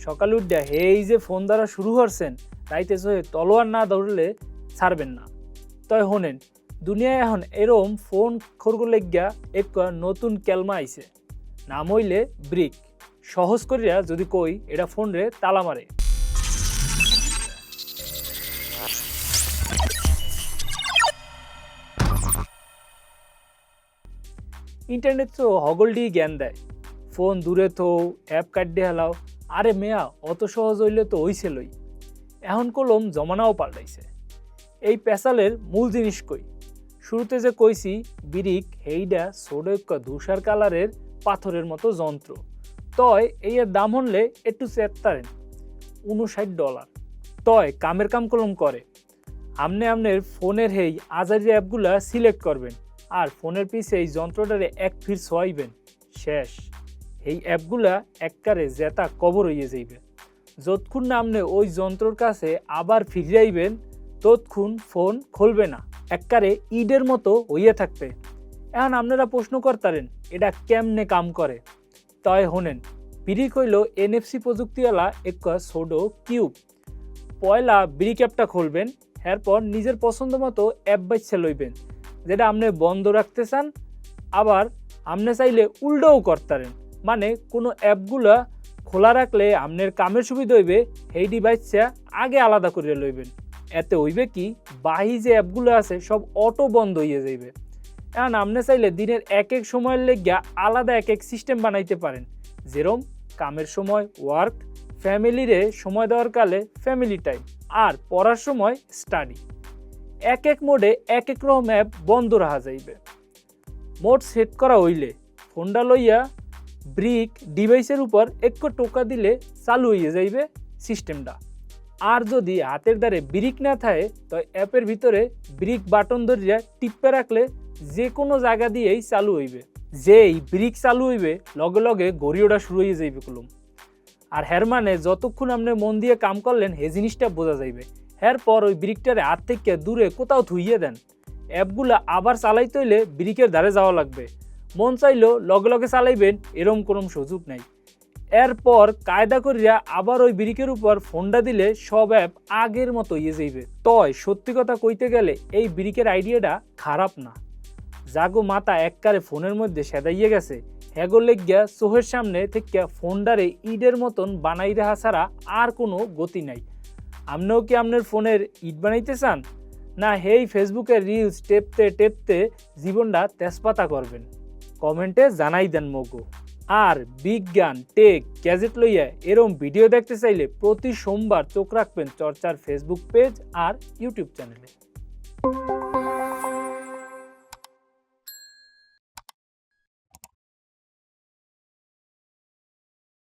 সকালে উঠে এই যে ফোন দ্বারা শুরু করছেন রাইতে সহে তলোয়ার না ধরলে ছাড়বেন না। তাই শোনেন, দুনিয়ায় এখন এরম ফোন খরগো লেগিয়া এক নতুন ক্যালমা আইছে, নাম হইলে ব্রিক। সহজ করিয়া যদি কই, এটা ফোন রে তালা মারে। ইন্টারনেট তো হগল দিয়ে জ্ঞান দেয়, ফোন দূরে থো, অ্যাপ কাটতে হেলাও। আরে মেয়া, অত সহজ হইলে তো হইছিলই। এখন কলম জমানাও পাল্টাইছে। এই পেশালের মূল জিনিস কই? শুরুতে যে কইছি বিরিক, হেইডা সোডা ধূসার কালারের পাথরের মতো যন্ত্র। তয় এই দাম হনলে একটু চেপ্তারেন $59। তয় কামের কাম কলম করে। আমনে আমনের ফোনের হেই আজারি অ্যাপগুলা সিলেক্ট করবেন আর ফোনের পিছে এই যন্ত্রটারে এক ফির সোয়াইবেন, শেষ। এই অ্যাপগুলা এককারে জেতা কবর হইয়ে যাইবে। যতক্ষণ না আপনি ওই যন্ত্রর কাছে আবার ফিরে আইবেন ততক্ষণ ফোন খুলবে না, এককারে ইডের মতো হইয়া থাকবে। এখন আপনারা প্রশ্ন করতারেন এটা কেমনে কাম করে? তাই শোনেন, ব্রিক হইল NFC প্রযুক্তিওয়ালা এক ছোটো কিউব। পয়লা ব্রিক অ্যাপটা খুলবেন, এরপর নিজের পছন্দ মতো অ্যাপ বাচ্চা লইবেন যেটা আপনি বন্ধ রাখতে চান। আবার আপনি চাইলে উল্টোও করতারেন, মানে কোনো অ্যাপগুলা খোলা রাখলে আপনার কামের সুবিধা হইবে, সেই ডিভাইসটা আগে আলাদা করে লইবেন। এতে হইবে কি, বাহি যে অ্যাপগুলো আছে সব অটো বন্ধ হইয়া যাইবে। এখন আপনি চাইলে দিনের এক এক সময়ের লেগিয়া আলাদা এক এক সিস্টেম বানাইতে পারেন, যেরম কামের সময় ওয়ার্ক, ফ্যামিলিরে সময় দেওয়ার কালে ফ্যামিলি টাইম, আর পড়ার সময় স্টাডি। এক এক মোডে এক এক রকম অ্যাপ বন্ধ রাখা যাইবে। মোড সেট করা হইলে ফোনটা লইয়া ব্রিক ডিভাইসের উপর একটু টোকা দিলে চালু হইয়া যাইবে সিস্টেমটা। আর যদি হাতের দ্বারে ব্রিক না থাকে তো অ্যাপের ভিতরে ব্রিক বাটন ধরিয়া টিপে রাখলে যে কোনো জায়গা দিয়েই চালু হইবে। যেই ব্রিক চালু হইবে লগে লগে ঘড়িওটা শুরু হয়ে যাইবে কলম। আর হের মানে যতক্ষণ আপনি মন দিয়ে কাম করলেন হে জিনিসটা বোঝা যাইবে। এরপর ওই ব্রিকটারে হাত থেকে দূরে কোথাও থুইয়ে দেন। অ্যাপগুলা আবার চালাইতে হইলে ব্রিকের ধারে যাওয়া লাগবে। মন চাইলেও লগে লগে চালাইবেন এরম কোনো সুযোগ নাই। এরপর কায়দা করিয়া আবার ওই ব্রিকের উপর ফোনটা দিলে সব অ্যাপ আগের মতো ইয়ে যাইবে। তয় সত্যি কথা কইতে গেলে এই ব্রিকের আইডিয়াটা খারাপ না। জাগো মাথা এককারে ফোনের মধ্যে সেদাইয়ে গেছে, হ্যাগো লেগিয়া চোখের সামনে থেকে ফোনটারে ইটের মতন বানাই রাখা ছাড়া আর কোনো গতি নাই। আপনিও কি আপনার ফোনের ইট বানাইতে চান, না হেই ফেসবুকের রিলস টেপতে টেপতে জীবনটা তেজপাতা করবেন? কমেন্টে জানাই দেন মগো। আর বিজ্ঞান, টেক, গ্যাজেট লইয়া এরম ভিডিও দেখতে চাইলে প্রতি সোমবার চোখ রাখবেন চর্চার ফেসবুক পেজ আর ইউটিউব চ্যানেলে।